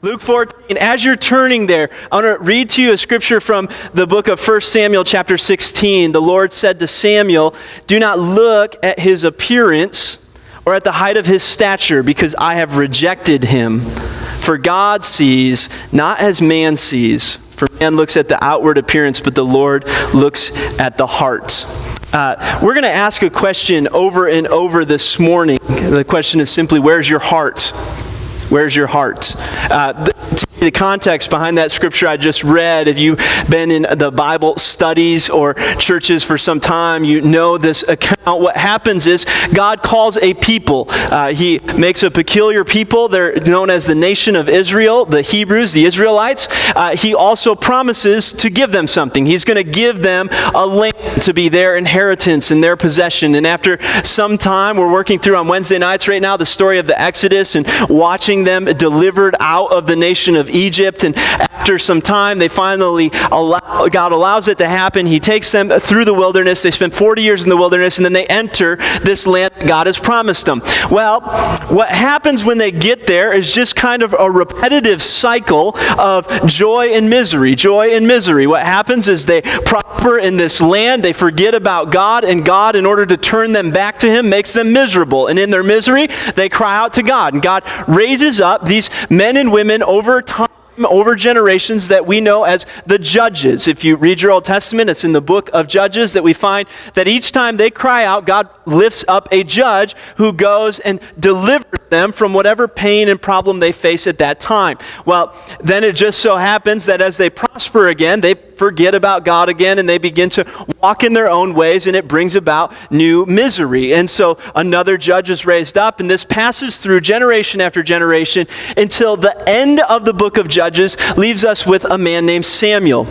Luke 14, as you're turning there, I want to read to you a scripture from the book of 1 Samuel chapter 16. The Lord said to Samuel, "Do not look at his appearance or at the height of his stature, because I have rejected him. For God sees not as man sees. For man looks at the outward appearance, but the Lord looks at the heart." We're going to ask a question over and over this morning. The question is simply, where's your heart? Where's your heart? The context behind that scripture I just read, if you've been in the Bible studies or churches for some time, you know this account. What happens is God calls a people. He makes a peculiar people. They're known as the nation of Israel, the Hebrews, the Israelites. He also promises to give them something. He's going to give them a land to be their inheritance and their possession. And after some time, we're working through on Wednesday nights right now the story of the Exodus and watching them delivered out of the nation of Egypt. And after some time, they finally God allows it to happen. He takes them through the wilderness. They spend 40 years in the wilderness, and then they enter this land that God has promised them. Well, what happens when they get there is just kind of a repetitive cycle of joy and misery, joy and misery. What happens is they prosper in this land. They forget about God, and God, in order to turn them back to Him, makes them miserable. And in their misery, they cry out to God. And God raises up these men and women over time, over generations, that we know as the Judges. If you read your Old Testament, it's in the book of Judges that we find that each time they cry out, God lifts up a judge who goes and delivers them from whatever pain and problem they face at that time. Well, then it just so happens that as they prosper again, they forget about God again, and they begin to walk in their own ways, and it brings about new misery. And so another judge is raised up, and this passes through generation after generation until the end of the book of Judges leaves us with a man named Samuel.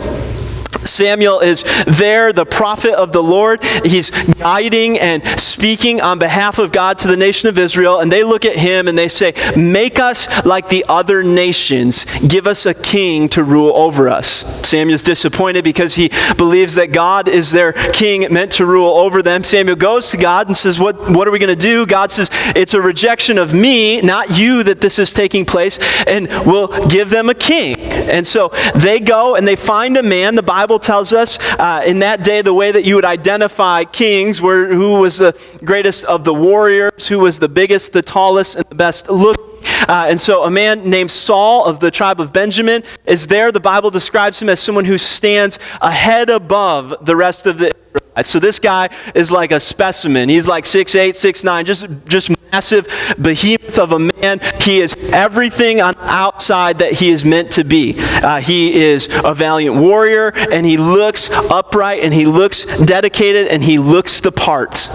Samuel is there, the prophet of the Lord. He's guiding and speaking on behalf of God to the nation of Israel, and they look at him and they say, "Make us like the other nations. Give us a king to rule over us." Samuel's disappointed because he believes that God is their king meant to rule over them. Samuel goes to God and says, what are we going to do? God says, "It's a rejection of me, not you, that this is taking place, and we'll give them a king." And so they go and they find a man. The Bible tells us in that day the way that you would identify kings were who was the greatest of the warriors, who was the biggest, the tallest, and the best looking. And so a man named Saul of the tribe of Benjamin is there. The Bible describes him as someone who stands a head above the rest of the Israelites. So this guy is like a specimen. He's like 6'8", 6'9", just massive behemoth of a man. He is everything on the outside that he is meant to be. He is a valiant warrior, and he looks upright, and he looks dedicated, and he looks the part.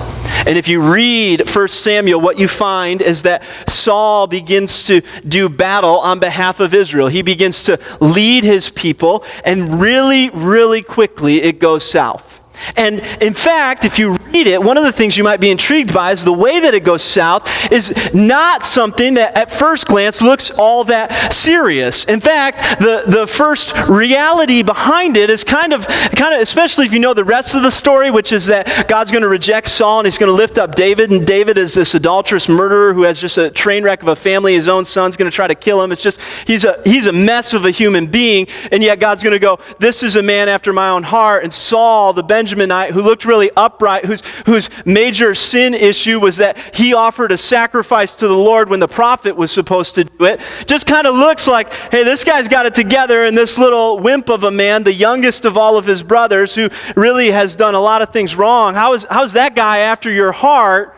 And if you read 1 Samuel, what you find is that Saul begins to do battle on behalf of Israel. He begins to lead his people, and really, really quickly it goes south. And in fact, if you read it, one of the things you might be intrigued by is the way that it goes south is not something that at first glance looks all that serious. In fact, the first reality behind it is kind of, especially if you know the rest of the story, which is that God's going to reject Saul and he's going to lift up David. And David is this adulterous murderer who has just a train wreck of a family. His own son's going to try to kill him. It's just, he's a mess of a human being. And yet God's going to go, "This is a man after my own heart." And Saul, the Benjaminite, who looked really upright, whose major sin issue was that he offered a sacrifice to the Lord when the prophet was supposed to do it, just kind of looks like, hey, this guy's got it together, and this little wimp of a man, the youngest of all of his brothers, who really has done a lot of things wrong, how's that guy after your heart,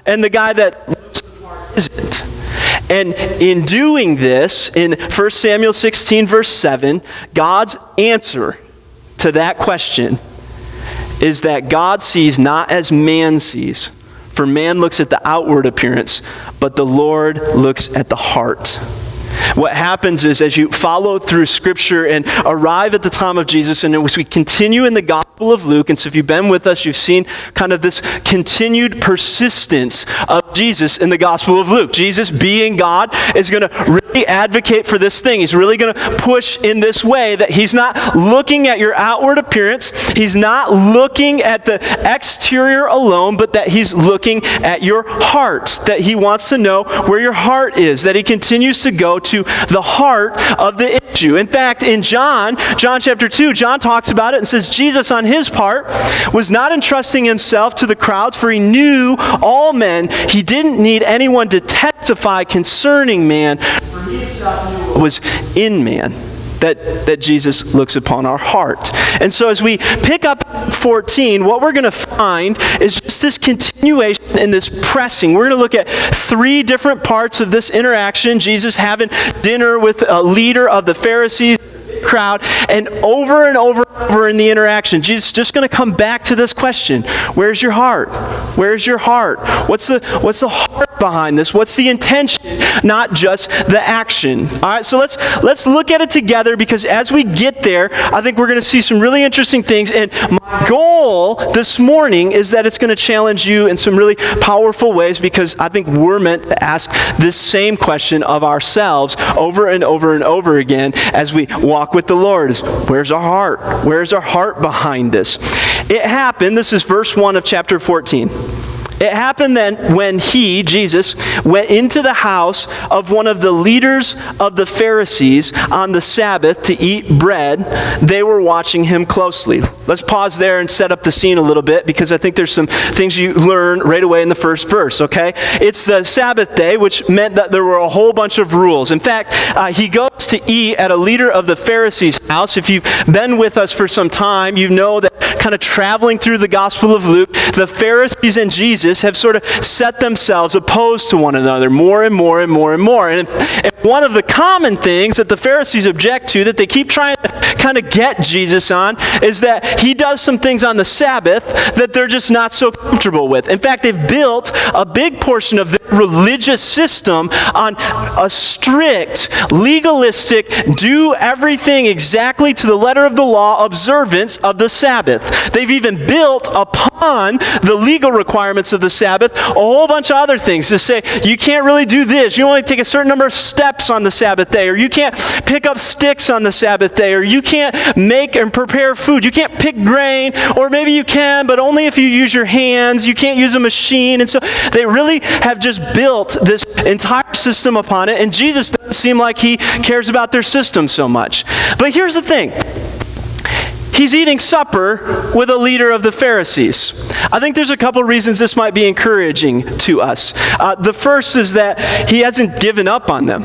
and the guy that looks the part isn't? And in doing this, in 1 Samuel 16, verse 7, God's answer to that question is that God sees not as man sees. For man looks at the outward appearance, but the Lord looks at the heart. What happens is, as you follow through Scripture and arrive at the time of Jesus, and as we continue in the Gospel of Luke, and so if you've been with us, you've seen kind of this continued persistence of Jesus in the Gospel of Luke. Jesus, being God, is going to really advocate for this thing. He's really going to push in this way that he's not looking at your outward appearance. He's not looking at the exterior alone, but that he's looking at your heart, that he wants to know where your heart is, that he continues to go to to the heart of the issue. In fact, in John chapter 2, John talks about it and says Jesus on his part was not entrusting himself to the crowds, for he knew all men. He didn't need anyone to testify concerning man, for he himself knew what was in man. That Jesus looks upon our heart. And so as we pick up 14, what we're going to find is just this continuation and this pressing. We're going to look at 3 different parts of this interaction. Jesus having dinner with a leader of the Pharisees crowd, and over in the interaction, Jesus is just going to come back to this question: where's your heart? Where's your heart? What's the heart behind this? What's the intention, not just the action? All right, so let's look at it together, because as we get there, I think we're going to see some really interesting things. And my goal this morning is that it's going to challenge you in some really powerful ways, because I think we're meant to ask this same question of ourselves over and over and over again as we walk with the Lord: is where's our heart? Where's our heart behind this? It happened, this is verse 1 of chapter 14. It happened then when he, Jesus, went into the house of one of the leaders of the Pharisees on the Sabbath to eat bread. They were watching him closely. Let's pause there and set up the scene a little bit, because I think there's some things you learn right away in the first verse, okay? It's the Sabbath day, which meant that there were a whole bunch of rules. In fact, he goes to eat at a leader of the Pharisees' house. If you've been with us for some time, you know that kind of traveling through the Gospel of Luke, the Pharisees and Jesus have sort of set themselves opposed to one another more and more and more and more. And one of the common things that the Pharisees object to, that they keep trying to kind of get Jesus on, is that he does some things on the Sabbath that they're just not so comfortable with. In fact, they've built a big portion of their religious system on a strict, legalistic, do everything exactly to the letter of the law observance of the Sabbath. They've even built upon the legal requirements of the Sabbath a whole bunch of other things to say you can't really do this. You only take a certain number of steps on the Sabbath day, or you can't pick up sticks on the Sabbath day, or you can't make and prepare food. You can't pick grain, or maybe you can, but only if you use your hands. You can't use a machine. And so they really have just built this entire system upon it, and Jesus doesn't seem like he cares about their system so much. But here's the thing. He's eating supper with a leader of the Pharisees. I think there's a couple reasons this might be encouraging to us. The first is that he hasn't given up on them.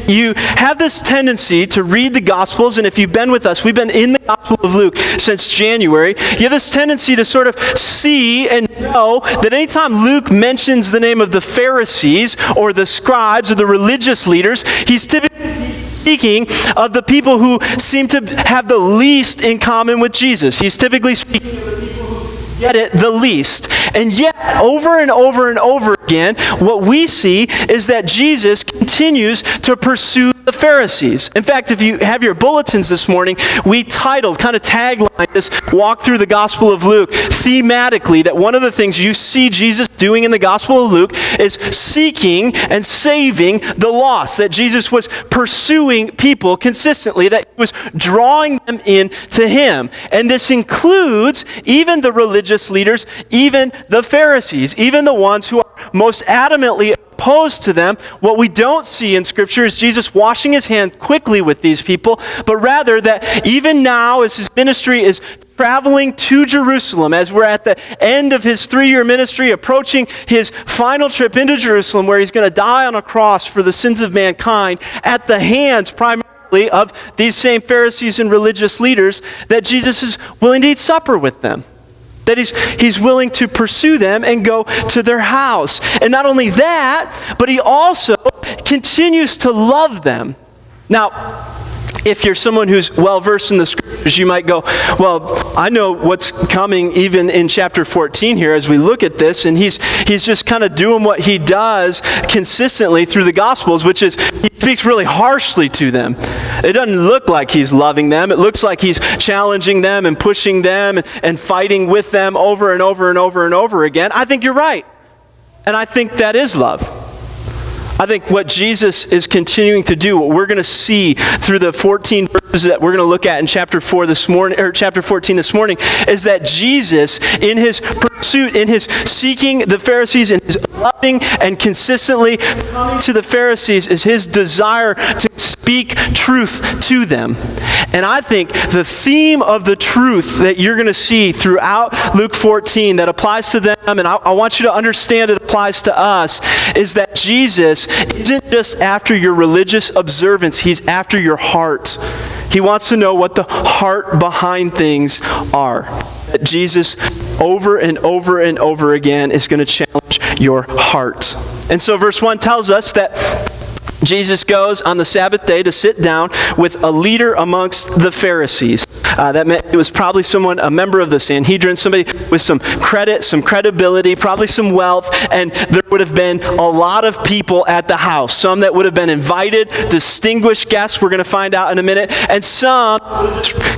You have this tendency to read the Gospels, and if you've been with us, we've been in the Gospel of Luke since January. You have this tendency to sort of see and know that anytime Luke mentions the name of the Pharisees or the scribes or the religious leaders, he's typically speaking of the people who seem to have the least in common with Jesus. He's typically speaking of the people who get it the least. And yet, over and over and over again, what we see is that Jesus continues to pursue the Pharisees. In fact, if you have your bulletins this morning, we titled, kind of tagline this walk through the Gospel of Luke thematically, that one of the things you see Jesus doing in the Gospel of Luke is seeking and saving the lost, that Jesus was pursuing people consistently, that he was drawing them in to him. And this includes even the religious leaders, even the Pharisees, even the ones who are most adamantly opposed to them. What we don't see in Scripture is Jesus washing his hands quickly with these people, but rather that even now, as his ministry is traveling to Jerusalem, as we're at the end of his 3-year ministry, approaching his final trip into Jerusalem, where he's going to die on a cross for the sins of mankind, at the hands primarily of these same Pharisees and religious leaders, that Jesus is willing to eat supper with them. That he's willing to pursue them and go to their house. And not only that, but he also continues to love them. Now, if you're someone who's well-versed in the Scriptures, you might go, well, I know what's coming even in chapter 14 here as we look at this, and he's just kind of doing what he does consistently through the Gospels, which is he speaks really harshly to them. It doesn't look like he's loving them. It looks like he's challenging them and pushing them and fighting with them over and over and over and over again. I think you're right. And I think that is love. I think what Jesus is continuing to do, what we're going to see through the 14 verses that we're going to look at in chapter 4 this morning, or chapter 14 this morning, is that Jesus, in his pursuit, in his seeking the Pharisees, in his loving and consistently coming to the Pharisees, is his desire to speak truth to them. And I think the theme of the truth that you're going to see throughout Luke 14 that applies to them, and I want you to understand it applies to us, is that Jesus isn't just after your religious observance, he's after your heart. He wants to know what the heart behind things are. That Jesus, over and over and over again, is going to challenge your heart. And so verse 1 tells us that Jesus goes on the Sabbath day to sit down with a leader amongst the Pharisees. That meant it was probably someone, a member of the Sanhedrin, somebody with some credit, some credibility, probably some wealth, and there would have been a lot of people at the house. Some that would have been invited, distinguished guests, we're going to find out in a minute, and some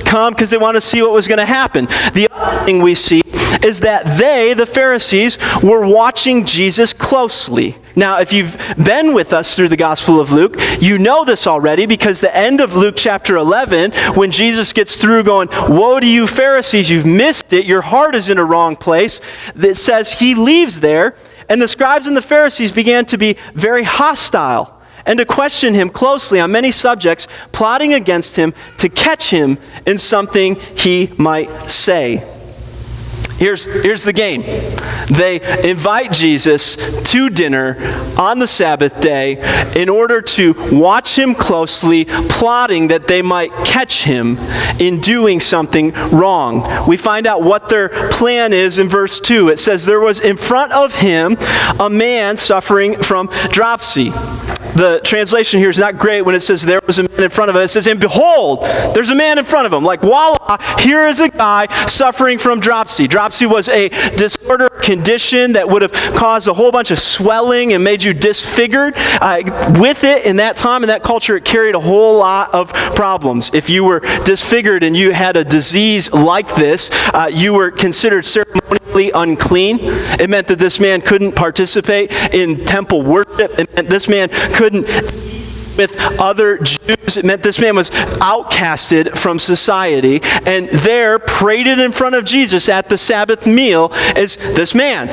come because they want to see what was going to happen. The other thing we see is that they, the Pharisees, were watching Jesus closely. Now, if you've been with us through the Gospel of Luke, you know this already because the end of Luke chapter 11, when Jesus gets through going, "Woe to you Pharisees, you've missed it, your heart is in a wrong place," it says he leaves there, and the scribes and the Pharisees began to be very hostile and to question him closely on many subjects, plotting against him to catch him in something he might say. Here's the game. They invite Jesus to dinner on the Sabbath day in order to watch him closely, plotting that they might catch him in doing something wrong. We find out what their plan is in verse 2. It says, "There was in front of him a man suffering from dropsy." The translation here is not great when it says there was a man in front of him. It says, "And behold, there's a man in front of him." Like, voila, here is a guy suffering from dropsy. Dropsy was a disorder condition that would have caused a whole bunch of swelling and made you disfigured. With it, in that time, in that culture, it carried a whole lot of problems. If you were disfigured and you had a disease like this, you were considered ceremonially unclean. It meant that this man couldn't participate in temple worship. It meant this man couldn't eat with other Jews. It meant this man was outcasted from society. And there, paraded in front of Jesus at the Sabbath meal, is this man.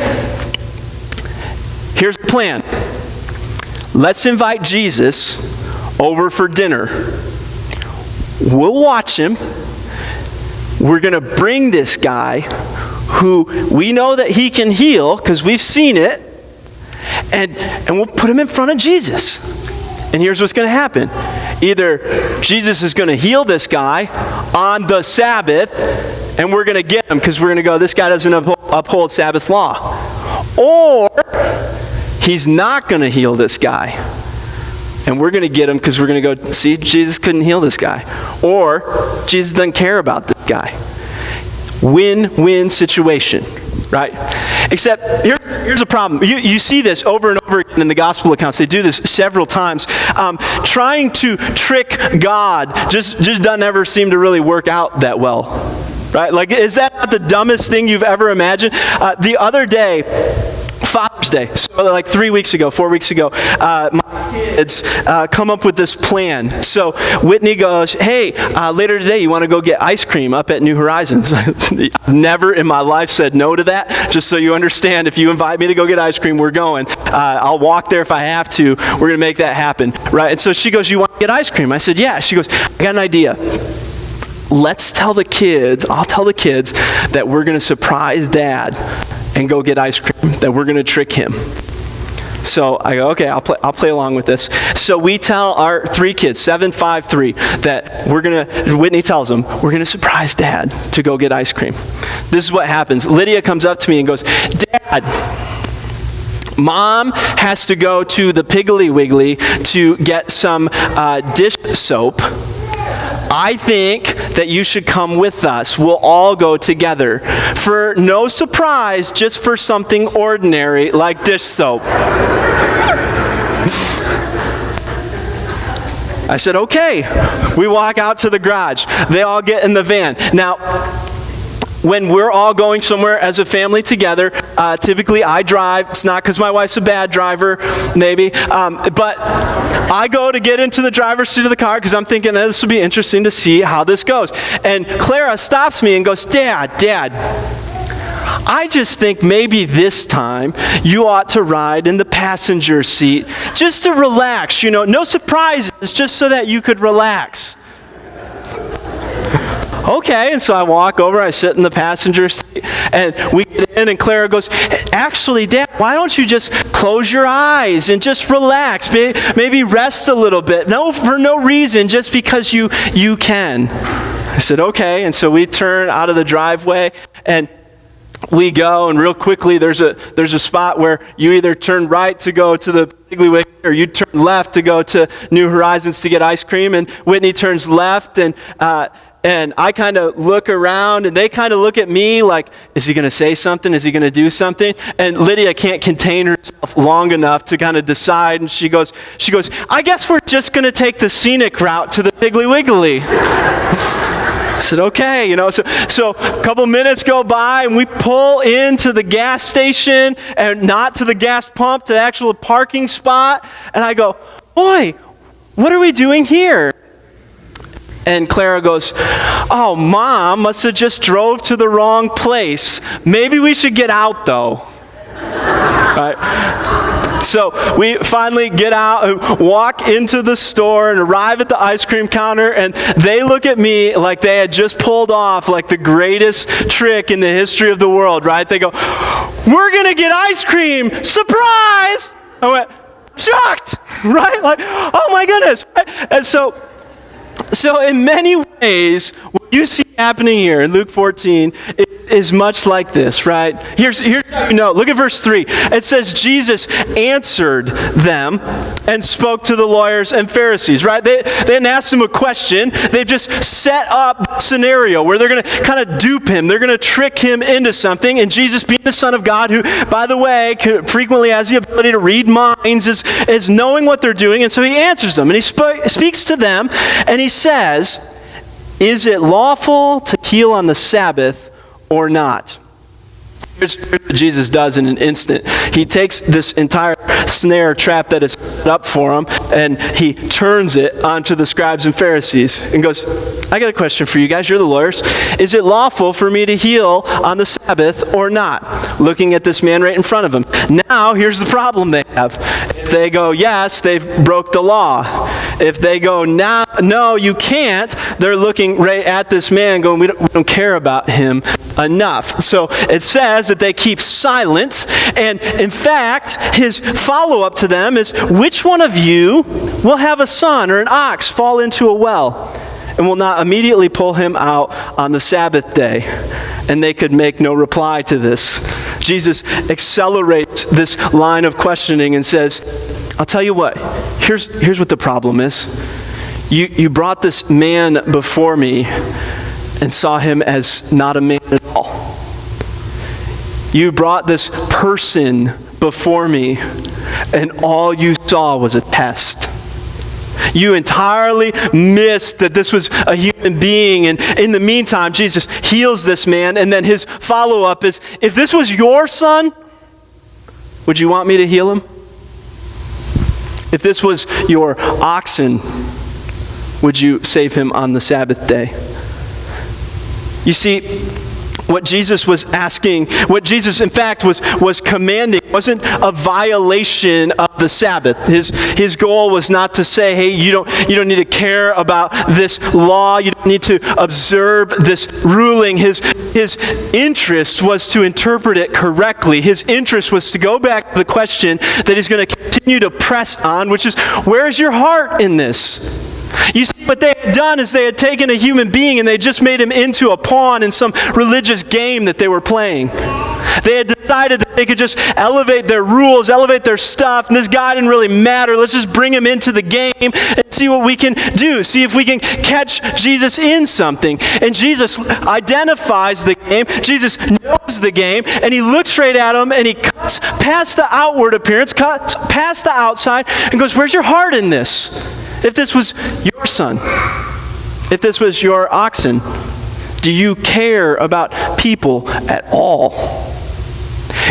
Here's the plan. Let's invite Jesus over for dinner. We'll watch him. We're going to bring this guy who we know that he can heal because we've seen it, and we'll put him in front of Jesus. And here's what's going to happen. Either Jesus is going to heal this guy on the Sabbath, and we're going to get him because we're going to go, this guy doesn't uphold Sabbath law. Or he's not going to heal this guy, and we're going to get him because we're going to go, see, Jesus couldn't heal this guy. Or Jesus doesn't care about this guy. Win-win situation, right? Except here's a problem. You see this over and over again in the gospel accounts. They do this several times. Trying to trick God just doesn't ever seem to really work out that well, right? Like, is that not the dumbest thing you've ever imagined? The other day, Father's Day, so like 4 weeks ago, my kids come up with this plan. So Whitney goes, "Hey, later today, you want to go get ice cream up at New Horizons?" Never in my life said no to that. Just so you understand, if you invite me to go get ice cream, we're going. I'll walk there if I have to. We're going to make that happen, right? And so she goes, "You want to get ice cream?" I said, "Yeah." She goes, "I got an idea. Let's tell the kids, I'll tell the kids that we're going to surprise Dad and go get ice cream, that we're going to trick him." So I go, okay, I'll play along with this. So we tell our 3 kids, 7, 5, 3, that Whitney tells them, we're going to surprise Dad to go get ice cream. This is what happens. Lydia comes up to me and goes, "Dad, Mom has to go to the Piggly Wiggly to get some dish soap. I think that you should come with us. We'll all go together. For no surprise, just for something ordinary like dish soap." I said, okay. We walk out to the garage. They all get in the van. Now, when we're all going somewhere as a family together, typically I drive. It's not because my wife's a bad driver, maybe, but I go to get into the driver's seat of the car because I'm thinking this would be interesting to see how this goes. And Clara stops me and goes, Dad, I just think maybe this time you ought to ride in the passenger seat just to relax, no surprises, just so that you could relax. Okay, and so I walk over, I sit in the passenger seat, and we get in, and Clara goes, actually, Dad, why don't you just close your eyes and just relax, maybe rest a little bit. No, for no reason, just because you can. I said, okay, and so we turn out of the driveway, and we go, and real quickly there's a spot where you either turn right to go to the Piggly Wiggly, or you turn left to go to New Horizons to get ice cream, and Whitney turns left, and I kind of look around, and they kind of look at me like, is he going to say something? Is he going to do something? And Lydia can't contain herself long enough to kind of decide, and she goes, I guess we're just going to take the scenic route to the Piggly Wiggly. I said, okay, so a couple minutes go by, and we pull into the gas station, and not to the gas pump, to the actual parking spot, and I go, boy, what are we doing here? And Clara goes, oh, Mom must have just drove to the wrong place. Maybe we should get out, though. Right? So we finally get out and walk into the store and arrive at the ice cream counter, and they look at me like they had just pulled off like the greatest trick in the history of the world, right? They go, we're going to get ice cream. Surprise! I went, shocked, right? Like, oh my goodness. And so in many ways, what you see happening here in Luke 14 is much like this, right? Here's how you know. Look at verse 3. It says, Jesus answered them and spoke to the lawyers and Pharisees, right? They didn't ask him a question. They just set up a scenario where they're going to kind of dupe him. They're going to trick him into something. And Jesus, being the Son of God, who, by the way, frequently has the ability to read minds, is knowing what they're doing. And so he answers them. And he speaks to them. And he says, is it lawful to heal on the Sabbath or not? Here's what Jesus does in an instant. He takes this entire snare trap that is set up for him, and he turns it onto the scribes and Pharisees and goes, I got a question for you guys. You're the lawyers. Is it lawful for me to heal on the Sabbath or not? Looking at this man right in front of him. Now, here's the problem they have. If they go, yes, they've broke the law. If they go, no, you can't, they're looking right at this man going, we don't care about him enough. So it says that they keep silent, and in fact, his follow-up to them is, which one of you will have a son or an ox fall into a well and will not immediately pull him out on the Sabbath day? And they could make no reply to this. Jesus accelerates this line of questioning and says, I'll tell you what, here's what the problem is. You brought this man before me and saw him as not a man at all. You brought this person before me, and all you saw was a test. You entirely missed that this was a human being, and in the meantime, Jesus heals this man, and then his follow-up is, if this was your son, would you want me to heal him? If this was your oxen, would you save him on the Sabbath day? You see, what Jesus was asking, what Jesus in fact was commanding, wasn't a violation of the Sabbath. His goal was not to say, hey, you don't need to care about this law, you don't need to observe this ruling. His interest was to interpret it correctly. His interest was to go back to the question that he's going to continue to press on, which is, where's your heart in this? You see, what they had done is they had taken a human being and they just made him into a pawn in some religious game that they were playing. They had decided that they could just elevate their rules, elevate their stuff, and this guy didn't really matter. Let's just bring him into the game and see what we can do. See if we can catch Jesus in something. And Jesus identifies the game. Jesus knows the game, and he looks right at him, and he cuts past the outward appearance, cuts past the outside, and goes, where's your heart in this? If this was your son, if this was your oxen, Do you care about people at all?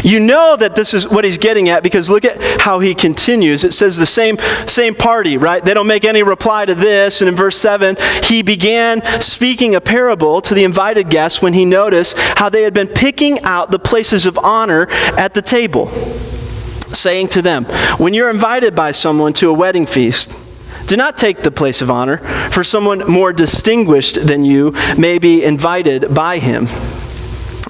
You know that this is what he's getting at because look at how he continues. It says the same party, right? They don't make any reply to this. And in verse 7, he began speaking a parable to the invited guests when he noticed how they had been picking out the places of honor at the table, saying to them, when you're invited by someone to a wedding feast, do not take the place of honor, for someone more distinguished than you may be invited by him.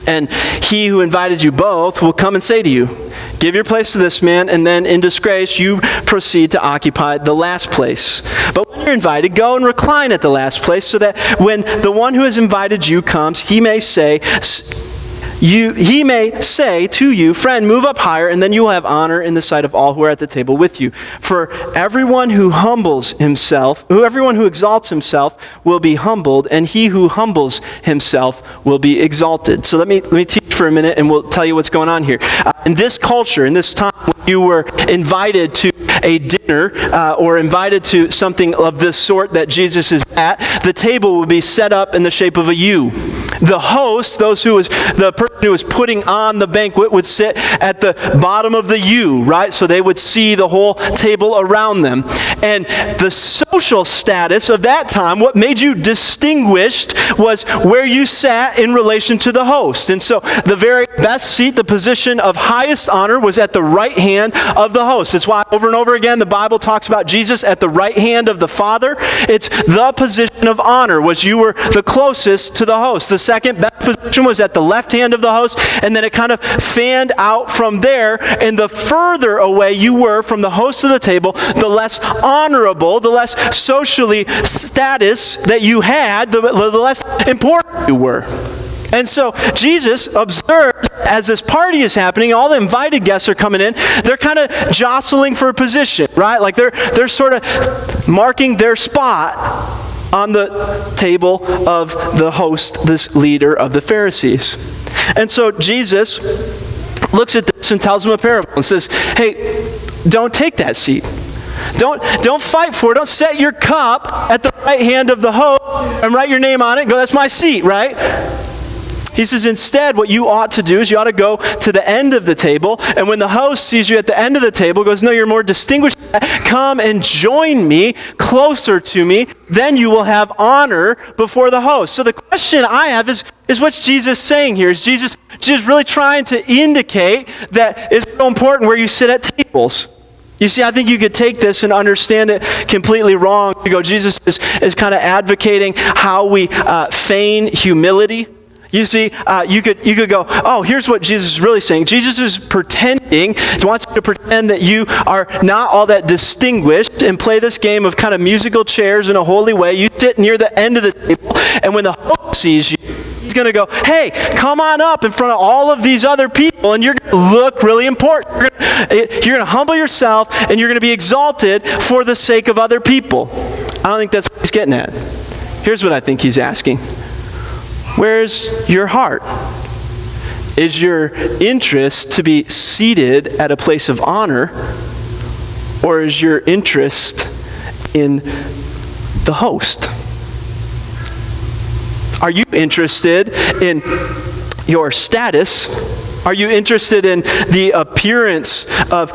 And he who invited you both will come and say to you, give your place to this man, and then in disgrace you proceed to occupy the last place. But when you're invited, go and recline at the last place, so that when the one who has invited you comes, he may say to you, friend, move up higher, and then you will have honor in the sight of all who are at the table with you. For everyone who exalts himself will be humbled, and he who humbles himself will be exalted. So let me teach for a minute, and we'll tell you what's going on here. In this culture, in this time, when you were invited to a dinner or invited to something of this sort that Jesus is at, the table would be set up in the shape of a U. The host, the person who was putting on the banquet, would sit at the bottom of the U, right? So they would see the whole table around them. And the social status of that time, what made you distinguished, was where you sat in relation to the host. And so the very best seat, the position of highest honor, was at the right hand of the host. It's why over and over again the Bible talks about Jesus at the right hand of the Father. It's the position of honor, was you were the closest to the host. The second best position was at the left hand of the host, and then it kind of fanned out from there, and the further away you were from the host of the table, the less honorable, the less socially status that you had, the less important you were. And so Jesus observes as this party is happening, all the invited guests are coming in, they're kind of jostling for a position, right? Like they're sort of marking their spot on the table of the host, this leader of the Pharisees. And so Jesus looks at this and tells them a parable and says, hey, don't take that seat. Don't fight for it. Don't set your cup at the right hand of the host and write your name on it and go, that's my seat, right? He says, instead, what you ought to do is you ought to go to the end of the table, and when the host sees you at the end of the table, goes, no, you're more distinguished. Come and join me, closer to me, then you will have honor before the host. So the question I have is what's Jesus saying here? Is Jesus really trying to indicate that it's so important where you sit at tables? You see, I think you could take this and understand it completely wrong. You go, Jesus is kind of advocating how we feign humility. You see, you could go, oh, here's what Jesus is really saying. Jesus is pretending, he wants you to pretend that you are not all that distinguished and play this game of kind of musical chairs in a holy way. You sit near the end of the table, and when the host sees you, he's going to go, hey, come on up in front of all of these other people, and you're going to look really important. You're going to humble yourself, and you're going to be exalted for the sake of other people. I don't think that's what he's getting at. Here's what I think he's asking. Where's your heart? Is your interest to be seated at a place of honor, or is your interest in the host? Are you interested in your status? Are you interested in the appearance of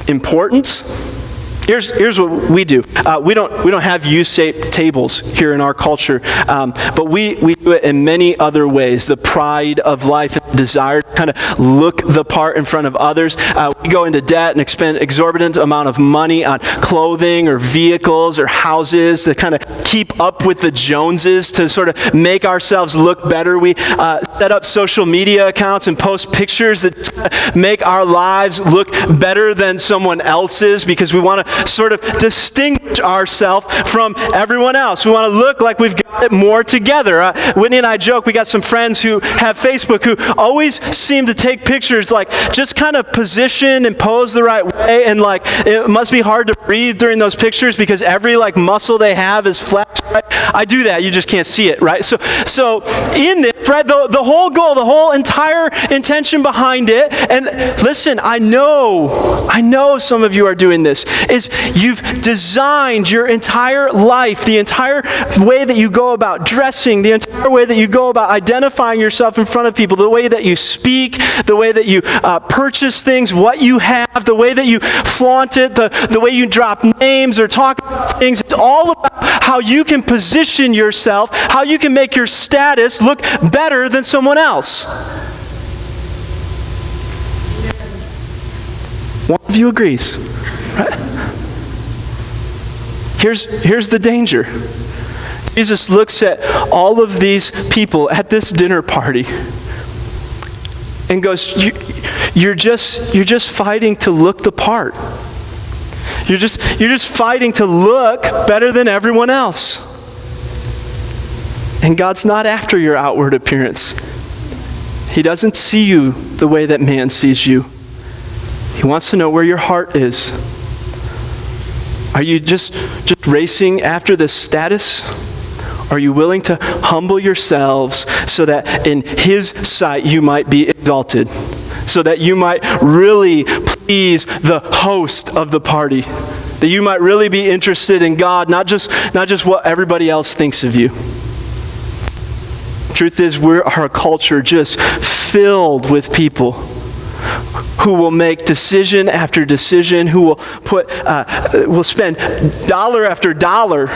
importance? Here's what we do. We don't have U-shaped tables here in our culture, but we do it in many other ways. The pride of life and the desire to kind of look the part in front of others. We go into debt and expend exorbitant amount of money on clothing or vehicles or houses to kind of keep up with the Joneses, to sort of make ourselves look better. We set up social media accounts and post pictures that make our lives look better than someone else's because we want to sort of distinguish ourselves from everyone else. We want to look like we've got it more together. Whitney and I joke, we got some friends who have Facebook who always seem to take pictures like just kind of position and pose the right way, and like it must be hard to breathe during those pictures because every like muscle they have is flexed I do that. You just can't see it, right? So in this, right, the whole goal, the whole entire intention behind it, and listen, I know some of you are doing this, is you've designed your entire life, the entire way that you go about dressing, the entire way that you go about identifying yourself in front of people, the way that you speak, the way that you purchase things, what you have, the way that you flaunt it, the way you drop names or talk about things. It's all about how you can position yourself, how you can make your status look better than someone else. One of you agrees, right? Here's the danger. Jesus looks at all of these people at this dinner party and goes, you're just fighting to look the part. You're just fighting to look better than everyone else. And God's not after your outward appearance. He doesn't see you the way that man sees you. He wants to know where your heart is. Are you just racing after the status? Are you willing to humble yourselves so that in His sight you might be exalted? So that you might really please the host of the party. That you might really be interested in God, not just what everybody else thinks of you. Truth is, our culture just filled with people who will make decision after decision, who will spend dollar after dollar,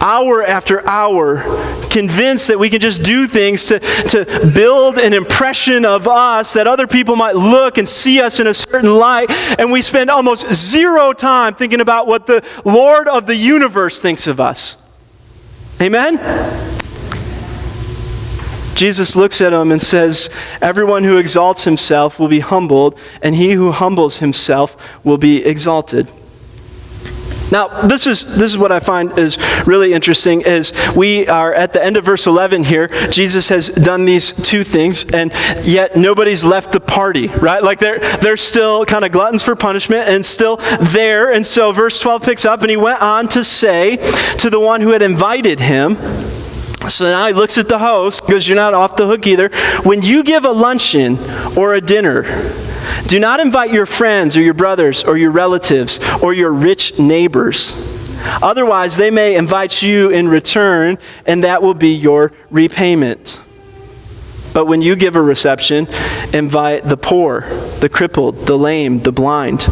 hour after hour, convinced that we can just do things to build an impression of us, that other people might look and see us in a certain light, and we spend almost zero time thinking about what the Lord of the universe thinks of us. Amen? Jesus looks at him and says, everyone who exalts himself will be humbled, and he who humbles himself will be exalted. Now, this is what I find is really interesting, is we are at the end of verse 11 here. Jesus has done these two things, and yet nobody's left the party, right? Like they're still kind of gluttons for punishment and still there. And so verse 12 picks up, and he went on to say to the one who had invited him, so now he looks at the host, goes, you're not off the hook either. When you give a luncheon or a dinner, do not invite your friends or your brothers or your relatives or your rich neighbors. Otherwise, they may invite you in return, and that will be your repayment. But when you give a reception, invite the poor, the crippled, the lame, the blind,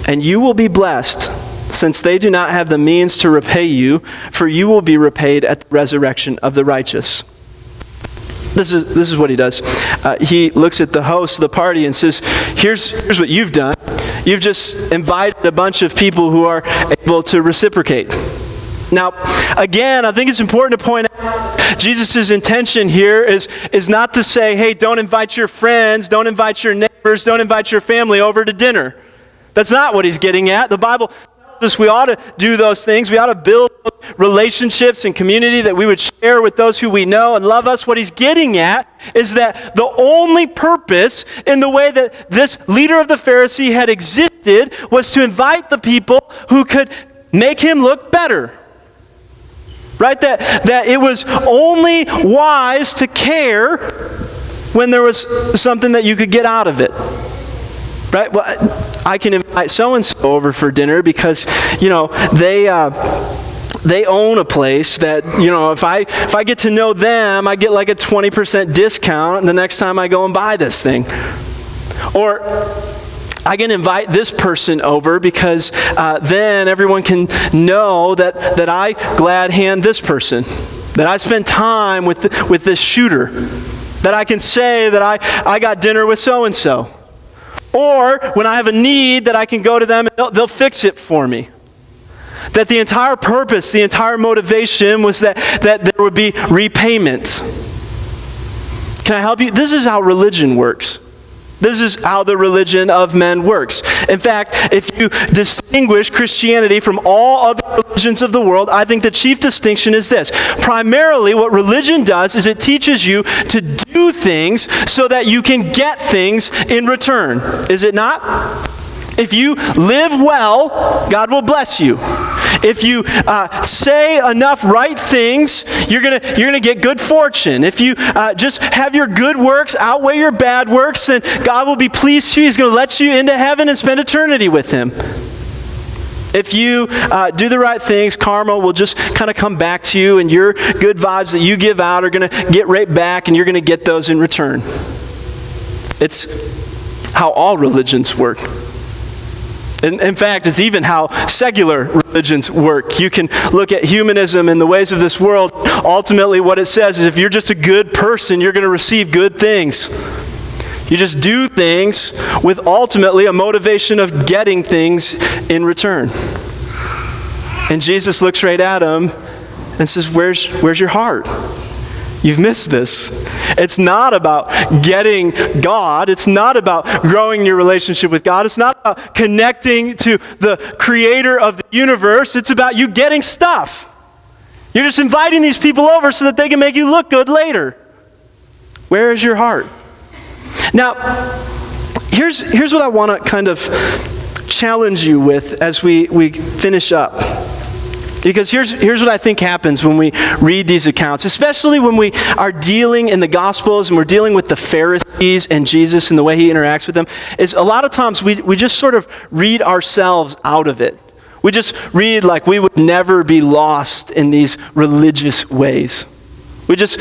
and you will be blessed, since they do not have the means to repay you, for you will be repaid at the resurrection of the righteous. This is what he does. He looks at the host of the party and says, here's what you've done. You've just invited a bunch of people who are able to reciprocate. Now, again, I think it's important to point out Jesus' intention here is not to say, hey, don't invite your friends, don't invite your neighbors, don't invite your family over to dinner. That's not what he's getting at. The Bible tells us we ought to do those things. We ought to build relationships and community that we would share with those who we know and love us. What he's getting at is that the only purpose in the way that this leader of the Pharisee had existed was to invite the people who could make him look better. Right? That it was only wise to care when there was something that you could get out of it. Right? Well, I can invite so-and-so over for dinner because, they own a place that, if I get to know them, I get like a 20% discount the next time I go and buy this thing. Or I can invite this person over because then everyone can know that I glad hand this person, that I spend time with this shooter, that I can say that I got dinner with so-and-so. Or when I have a need, that I can go to them and they'll fix it for me. That the entire purpose, the entire motivation was that there would be repayment. Can I help you? This is how religion works. This is how the religion of men works. In fact, if you distinguish Christianity from all other religions of the world, I think the chief distinction is this. Primarily, what religion does is it teaches you to do things so that you can get things in return. Is it not? If you live well, God will bless you. If you say enough right things, you're gonna get good fortune. If you just have your good works outweigh your bad works, then God will be pleased to you. He's going to let you into heaven and spend eternity with him. If you do the right things, karma will just kind of come back to you, and your good vibes that you give out are going to get right back, and you're going to get those in return. It's how all religions work. In fact, it's even how secular religions work. You can look at humanism and the ways of this world. Ultimately, what it says is if you're just a good person, you're going to receive good things. You just do things with ultimately a motivation of getting things in return. And Jesus looks right at him and says, where's your heart? You've missed this. It's not about getting God. It's not about growing your relationship with God. It's not about connecting to the creator of the universe. It's about you getting stuff. You're just inviting these people over so that they can make you look good later. Where is your heart? Now, here's what I want to kind of challenge you with as we finish up. Because here's what I think happens when we read these accounts, especially when we are dealing in the Gospels and we're dealing with the Pharisees and Jesus and the way he interacts with them, is a lot of times we just sort of read ourselves out of it. We just read like we would never be lost in these religious ways. We just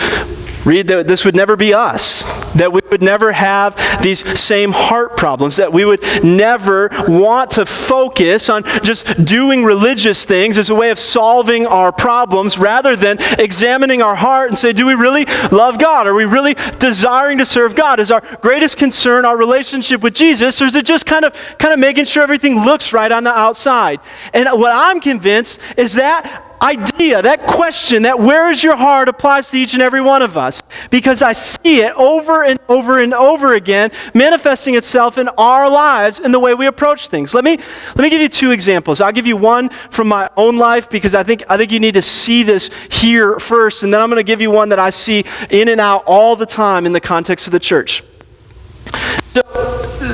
read that this would never be us, that we would never have these same heart problems, that we would never want to focus on just doing religious things as a way of solving our problems rather than examining our heart and say, do we really love God? Are we really desiring to serve God? Is our greatest concern our relationship with Jesus, or is it just kind of making sure everything looks right on the outside? And what I'm convinced is that idea, that question, that where is your heart applies to each and every one of us, because I see it over and over and over again manifesting itself in our lives in the way we approach things. Let me give you two examples. I'll give you one from my own life because I think you need to see this here first, and then I'm going to give you one that I see in and out all the time in the context of the church.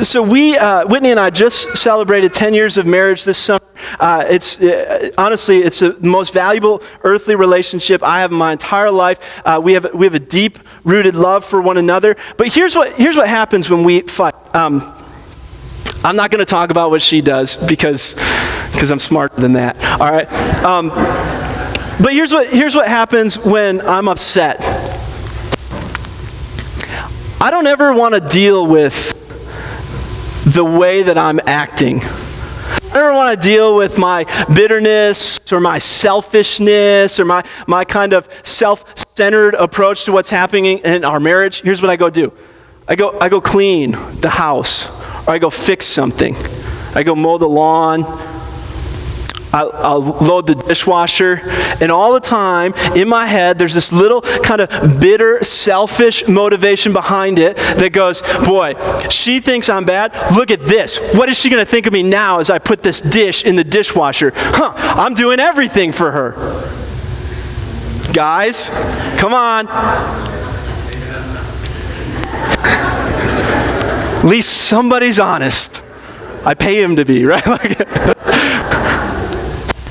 So we, Whitney and I just celebrated 10 years of marriage this summer. Honestly, it's the most valuable earthly relationship I have in my entire life. We have a deep-rooted love for one another. But here's what happens when we fight. I'm not going to talk about what she does because I'm smarter than that. All right. But here's what happens when I'm upset. I don't ever want to deal with the way that I'm acting. I don't want to deal with my bitterness or my selfishness or my kind of self-centered approach to what's happening in our marriage. Here's what I go do. I go clean the house, or I go fix something. I go mow the lawn. I'll load the dishwasher, and all the time in my head there's this little kind of bitter, selfish motivation behind it that goes, boy, she thinks I'm bad. Look at this. What is she going to think of me now as I put this dish in the dishwasher? I'm doing everything for her. Guys, come on. At least somebody's honest. I pay him to be, right?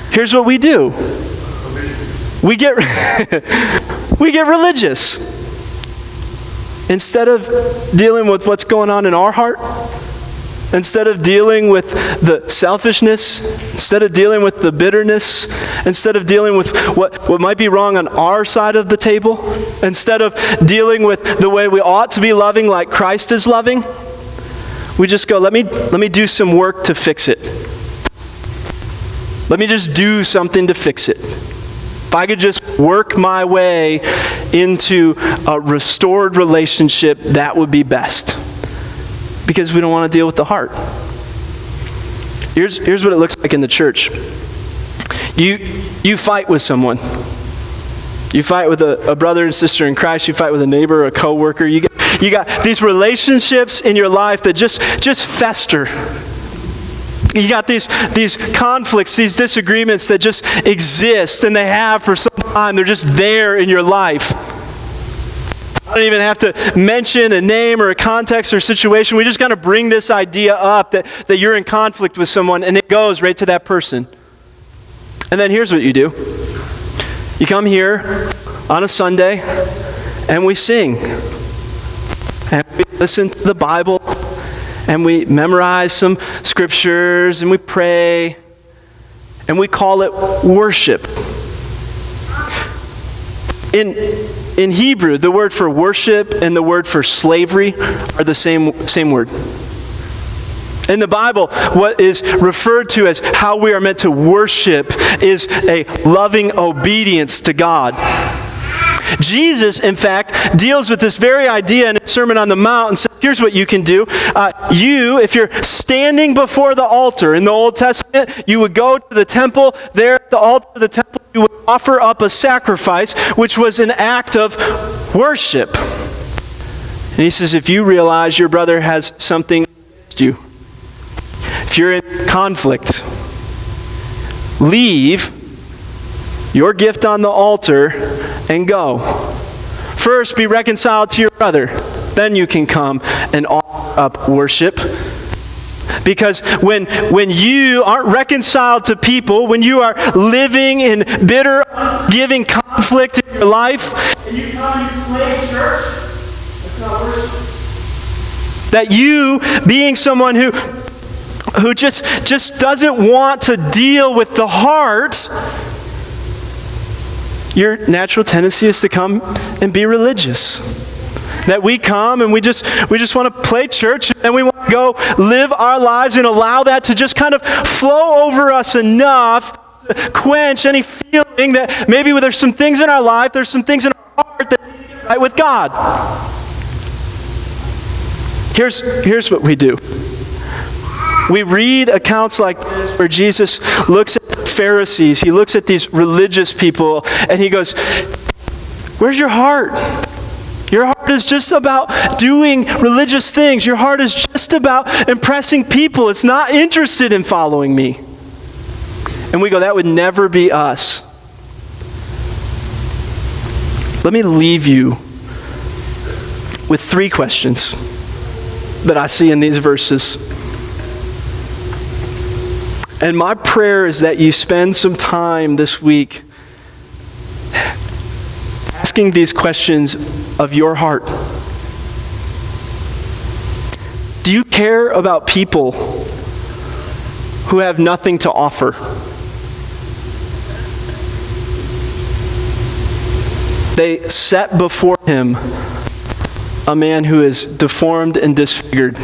Here's what we do. We get religious. Instead of dealing with what's going on in our heart, instead of dealing with the selfishness, instead of dealing with the bitterness, instead of dealing with what might be wrong on our side of the table, instead of dealing with the way we ought to be loving like Christ is loving, we just go, let me do some work to fix it. Let me just do something to fix it. If I could just work my way into a restored relationship, that would be best. Because we don't want to deal with the heart. Here's what it looks like in the church. You fight with someone. You fight with a brother and sister in Christ. You fight with a neighbor, a coworker. You got these relationships in your life that just fester. You got these conflicts, these disagreements that just exist, and they have for some time. They're just there in your life. I don't even have to mention a name or a context or situation. We just got to bring this idea up that you're in conflict with someone, and it goes right to that person. And then here's what you do. You come here on a Sunday, and we sing. And we listen to the Bible, and we memorize some scriptures, and we pray, and we call it worship. In Hebrew, the word for worship and the word for slavery are the same word. In the Bible, what is referred to as how we are meant to worship is a loving obedience to God. Jesus, in fact, deals with this very idea in his Sermon on the Mount and says, here's what you can do. If you're standing before the altar in the Old Testament, you would go to the temple. There at the altar of the temple, you would offer up a sacrifice, which was an act of worship. And he says, if you realize your brother has something against you, if you're in conflict, leave your gift on the altar and go. First, be reconciled to your brother. Then you can come and offer up worship. Because when you aren't reconciled to people, when you are living in bitter, giving conflict in your life, and you come and play church, that's not worship. That you, being someone who just doesn't want to deal with the heart, your natural tendency is to come and be religious. That we come and we just want to play church, and we want to go live our lives and allow that to just kind of flow over us enough to quench any feeling that maybe there's some things in our life, there's some things in our heart that need to get right with God. Here's what we do. We read accounts like this where Jesus looks at the Pharisees, he looks at these religious people, and he goes, where's your heart? Your heart is just about doing religious things. Your heart is just about impressing people. It's not interested in following me. And we go, that would never be us. Let me leave you with 3 questions that I see in these verses. And my prayer is that you spend some time this week asking these questions of your heart. Do you care about people who have nothing to offer? They set before him a man who is deformed and disfigured.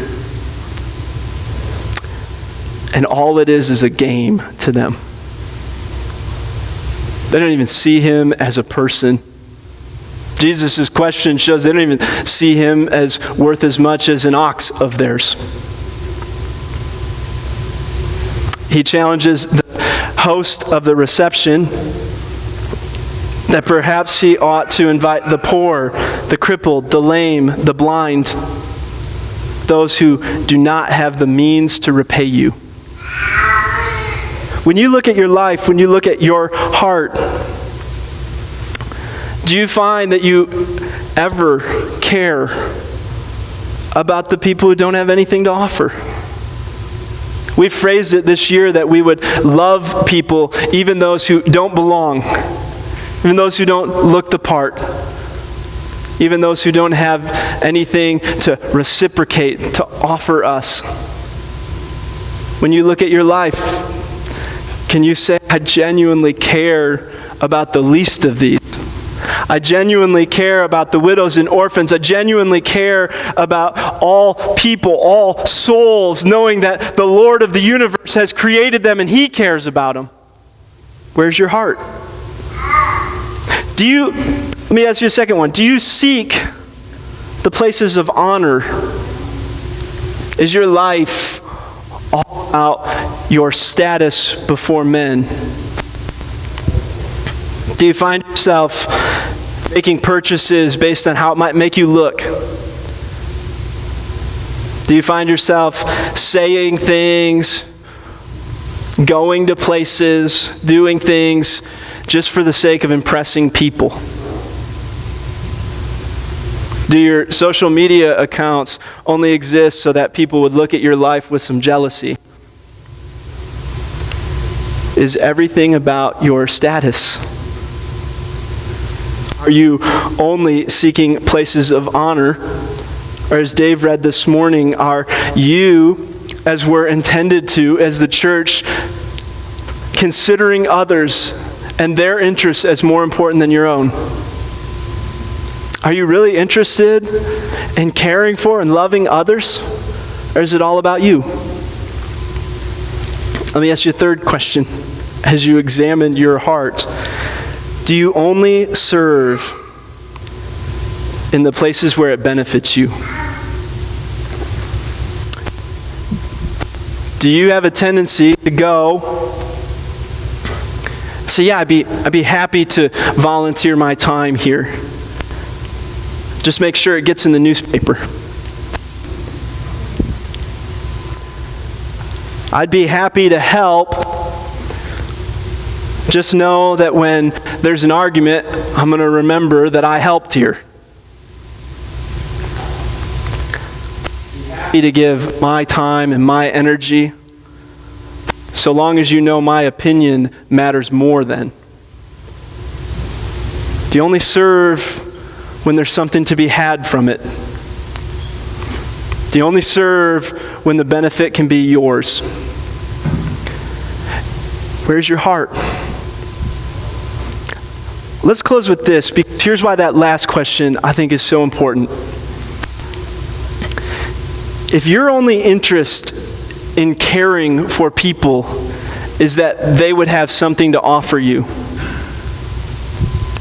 And all it is a game to them. They don't even see him as a person. Jesus' question shows they don't even see him as worth as much as an ox of theirs. He challenges the host of the reception that perhaps he ought to invite the poor, the crippled, the lame, the blind, those who do not have the means to repay you. When you look at your life, when you look at your heart, do you find that you ever care about the people who don't have anything to offer? We phrased it this year that we would love people, even those who don't belong, even those who don't look the part, even those who don't have anything to reciprocate, to offer us. When you look at your life, can you say, I genuinely care about the least of these? I genuinely care about the widows and orphans. I genuinely care about all people, all souls, knowing that the Lord of the universe has created them and he cares about them. Where's your heart? Let me ask you a second one. Do you seek the places of honor? Is your life all about your status before men? Do you find yourself making purchases based on how it might make you look? Do you find yourself saying things, going to places, doing things just for the sake of impressing people? Do your social media accounts only exist so that people would look at your life with some jealousy? is everything about your status? Are you only seeking places of honor? Or as Dave read this morning, are you, as we're intended to, as the church, considering others and their interests as more important than your own? Are you really interested in caring for and loving others? Or is it all about you? Let me ask you a third question as you examine your heart. Do you only serve in the places where it benefits you? Do you have a tendency to go, say, yeah, I'd be happy to volunteer my time here. Just make sure it gets in the newspaper. I'd be happy to help. Just know that when there's an argument, I'm going to remember that I helped here. Happy to give my time and my energy, so long as you know my opinion matters more than. Do you only serve when there's something to be had from it? Do you only serve when the benefit can be yours? Where's your heart? Let's close with this, because here's why that last question I think is so important. If your only interest in caring for people is that they would have something to offer you,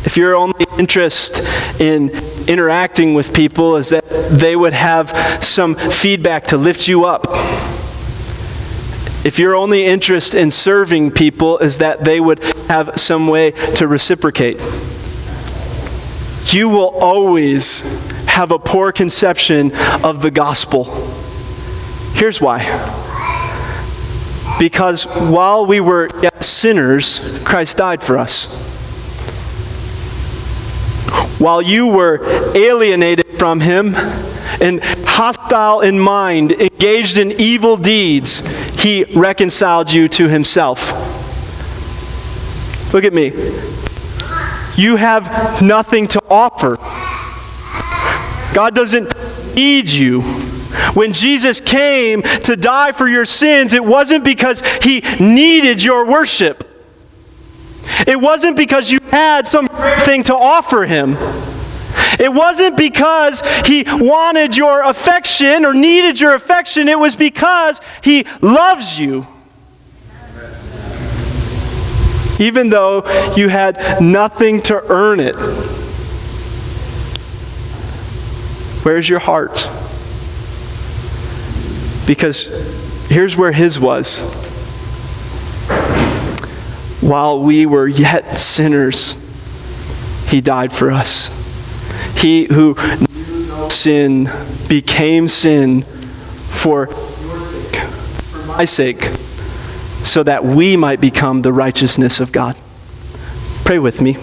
if your only interest in interacting with people is that they would have some feedback to lift you up, if your only interest in serving people is that they would have some way to reciprocate, you will always have a poor conception of the gospel. Here's why. Because while we were yet sinners, Christ died for us. While you were alienated from Him and hostile in mind, engaged in evil deeds, He reconciled you to Himself. Look at me. You have nothing to offer. God doesn't need you. When Jesus came to die for your sins, it wasn't because He needed your worship. It wasn't because you had some thing to offer Him. It wasn't because He wanted your affection or needed your affection. It was because He loves you. Even though you had nothing to earn it. Where's your heart? Because here's where His was. While we were yet sinners, He died for us. He who knew no sin became sin for my sake, so that we might become the righteousness of God. Pray with me.